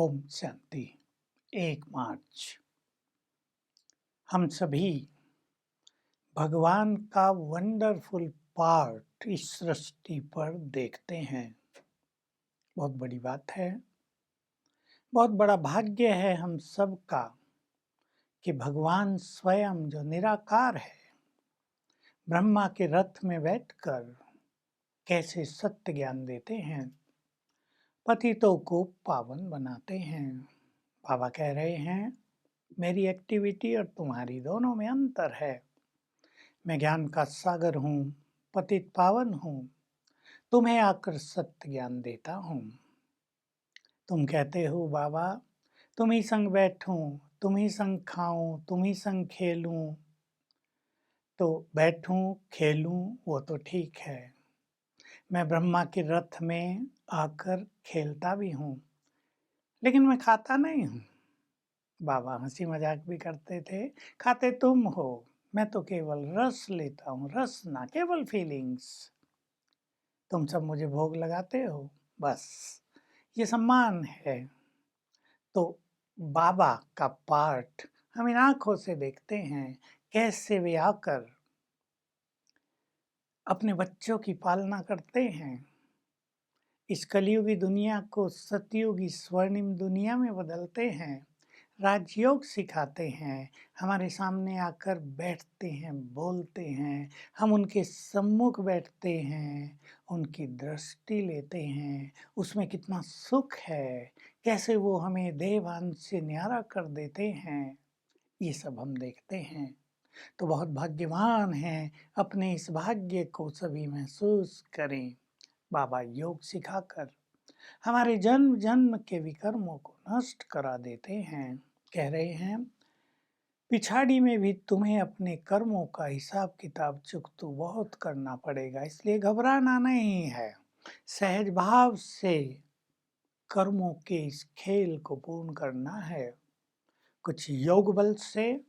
ओम शांति। 1 मार्च हम सभी भगवान का वंडरफुल पार्ट इस सृष्टि पर देखते हैं। बहुत बड़ी बात है, बहुत बड़ा भाग्य है हम सबका कि भगवान स्वयं जो निराकार है, ब्रह्मा के रथ में बैठकर कैसे सत्य ज्ञान देते हैं, पतितों को पावन बनाते हैं। बाबा कह रहे हैं, मेरी एक्टिविटी और तुम्हारी दोनों में अंतर है। मैं ज्ञान का सागर हूँ, पतित पावन हूँ, तुम्हें आकर सत्य ज्ञान देता हूँ। तुम कहते हो बाबा तुम ही संग बैठूं, तुम ही संग खाऊं, तुम ही संग खेलूं, तो बैठूं खेलूं वो तो ठीक है। मैं ब्रह्मा के रथ में आकर खेलता भी हूँ, लेकिन मैं खाता नहीं हूँ। बाबा हंसी मजाक भी करते थे, खाते तुम हो, मैं तो केवल रस लेता हूँ, रस ना केवल फीलिंग्स। तुम सब मुझे भोग लगाते हो, बस ये सम्मान है। तो बाबा का पार्ट हम इन आंखों से देखते हैं, कैसे वे आकर अपने बच्चों की पालना करते हैं, इस कलयुगी दुनिया को सतयुगी स्वर्णिम दुनिया में बदलते हैं, राजयोग सिखाते हैं, हमारे सामने आकर बैठते हैं, बोलते हैं, हम उनके सम्मुख बैठते हैं, उनकी दृष्टि लेते हैं, उसमें कितना सुख है, कैसे वो हमें देवान से न्यारा कर देते हैं, ये सब हम देखते हैं। तो बहुत भाग्यवान हैं, अपने इस भाग्य को सभी महसूस करें। बाबा योग सिखाकर हमारे जन्म जन्म के विकर्मों को नष्ट करा देते हैं। कह रहे हैं, पिछाड़ी में भी तुम्हें अपने कर्मों का हिसाब किताब चुकतू बहुत करना पड़ेगा, इसलिए घबराना नहीं है। सहज भाव से कर्मों के इस खेल को पूर्ण करना है। कुछ योग बल से,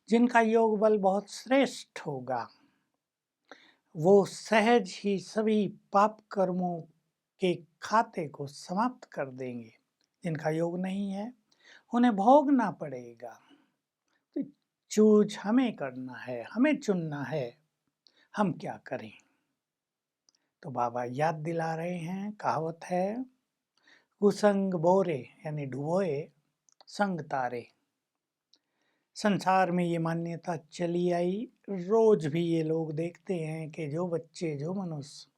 जिनका योग बल बहुत श्रेष्ठ होगा, वो सहज ही सभी पाप कर्मों के खाते को समाप्त कर देंगे। जिनका योग नहीं है, उन्हें भोगना पड़ेगा। तो चूज हमें करना है, हमें चुनना है, हम क्या करें। तो बाबा याद दिला रहे हैं, कहावत है, कुसंग बोरे यानी डुबोए संग तारे। संसार में ये मान्यता चली आई, रोज भी ये लोग देखते हैं कि जो बच्चे, जो मनुष्य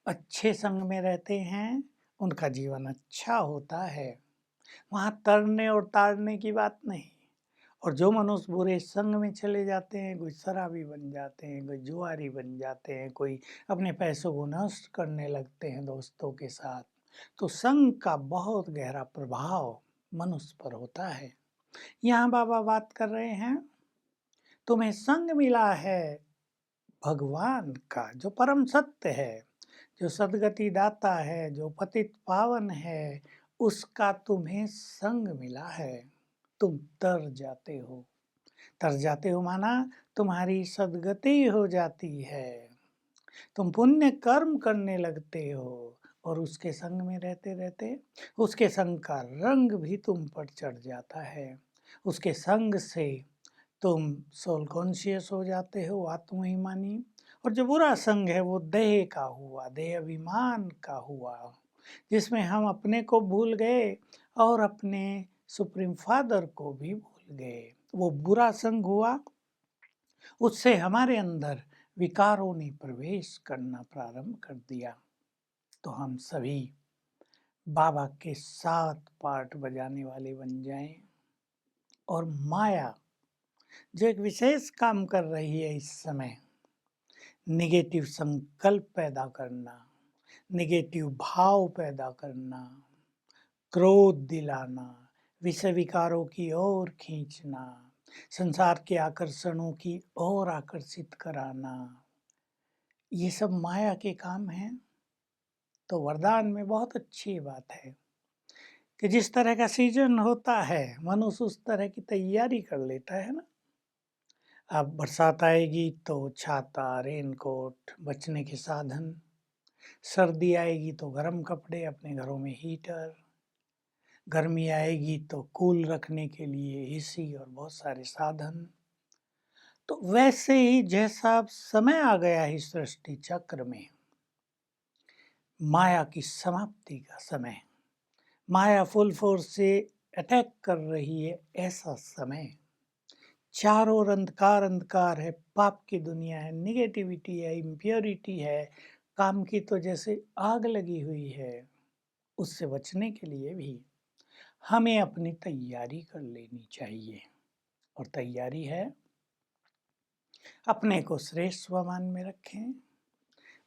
अच्छे संग में रहते हैं, उनका जीवन अच्छा होता है। वहाँ तरने और ताड़ने की बात नहीं। और जो मनुष्य बुरे संग में चले जाते हैं, कोई शराबी बन जाते हैं, कोई जुआरी बन जाते हैं, कोई अपने पैसों को नष्ट करने लगते हैं दोस्तों के साथ, तो संग का बहुत गहरा प्रभाव मनुष्य पर होता है। यहाँ बाबा बात कर रहे हैं, तुम्हें संग मिला है भगवान का, जो परम सत्य है, जो सद्गति दाता है, जो पतित पावन है, उसका तुम्हें संग मिला है। तुम तर जाते हो, तर जाते हो माना तुम्हारी सद्गति हो जाती है, तुम पुण्य कर्म करने लगते हो, और उसके संग में रहते रहते उसके संग का रंग भी तुम पर चढ़ जाता है। उसके संग से तुम सोल कॉन्शियस हो जाते हो, आत्माभिमानी। और जो बुरा संग है वो देह का हुआ, देह अभिमान का हुआ, जिसमें हम अपने को भूल गए और अपने सुप्रीम फादर को भी भूल गए। वो बुरा संग हुआ, उससे हमारे अंदर विकारों ने प्रवेश करना प्रारंभ कर दिया। तो हम सभी बाबा के 7 पार्ट बजाने वाले बन जाएं, और माया जो एक विशेष काम कर रही है इस समय, निगेटिव संकल्प पैदा करना, निगेटिव भाव पैदा करना, क्रोध दिलाना, विषय विकारों की ओर खींचना, संसार के आकर्षणों की ओर आकर्षित कराना, ये सब माया के काम हैं। तो वरदान में बहुत अच्छी बात है कि जिस तरह का सीजन होता है, मनुष्य उस तरह की तैयारी कर लेता है ना। अब बरसात आएगी तो छाता, रेनकोट, बचने के साधन, सर्दी आएगी तो गर्म कपड़े, अपने घरों में हीटर, गर्मी आएगी तो कूल रखने के लिए एसी और बहुत सारे साधन। तो वैसे ही जैसा अब समय आ गया है इस सृष्टि चक्र में, माया की समाप्ति का समय, माया फुल फोर्स से अटैक कर रही है ऐसा समय, चारों ओर अंधकार अंधकार है, पाप की दुनिया है, निगेटिविटी है, इम्प्योरिटी है, काम की तो जैसे आग लगी हुई है। उससे बचने के लिए भी हमें अपनी तैयारी कर लेनी चाहिए, और तैयारी है अपने को श्रेष्ठ स्वमान में रखें,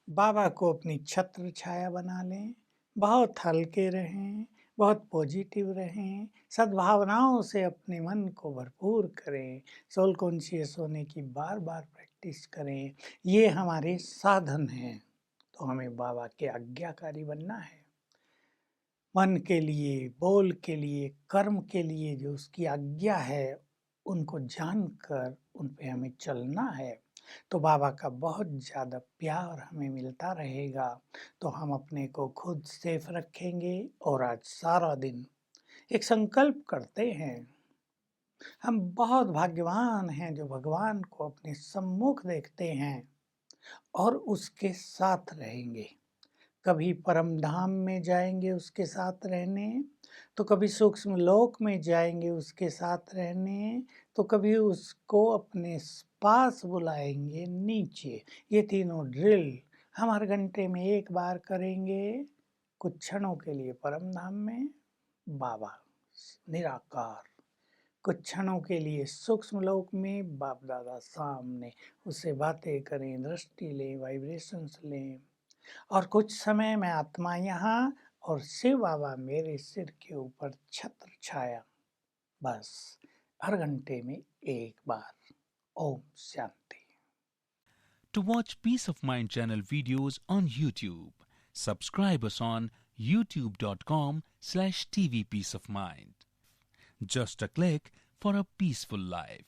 बाबा को अपनी छत्र छाया बना लें, बहुत हल्के रहें, बहुत पॉजिटिव रहें, सद्भावनाओं से अपने मन को भरपूर करें, सोल कॉन्शियस होने की बार बार प्रैक्टिस करें। ये हमारे साधन हैं। तो हमें बाबा के आज्ञाकारी बनना है। मन के लिए, बोल के लिए, कर्म के लिए जो उसकी आज्ञा है उनको जानकर उन पे हमें चलना है। तो बाबा का बहुत ज़्यादा प्यार हमें मिलता रहेगा। तो हम अपने को खुद सेफ रखेंगे। और आज सारा दिन एक संकल्प करते हैं, हम बहुत भाग्यवान हैं जो भगवान को अपने सम्मुख देखते हैं और उसके साथ रहेंगे। कभी परम धाम में जाएंगे उसके साथ रहने, तो कभी सूक्ष्म लोक में जाएंगे उसके साथ रहने, तो कभी उसको अपने पास बुलाएंगे नीचे। ये तीनों ड्रिल हम हर घंटे में एक बार करेंगे। कुछ क्षणों के लिए परम धाम में बाबा निराकार, कुछ क्षणों के लिए सूक्ष्म लोक में बाप दादा सामने, उससे बातें करें, दृष्टि लें, वाइब्रेशंस लें। और कुछ समय में आत्मा यहाँ और शिव बाबा मेरे सिर के ऊपर छत्र छाया। बस हर घंटे में एक बार। Om Shanti. To watch Peace of Mind channel videos on YouTube, subscribe us on youtube.com/tvpeaceofmind. Just a click for a peaceful life.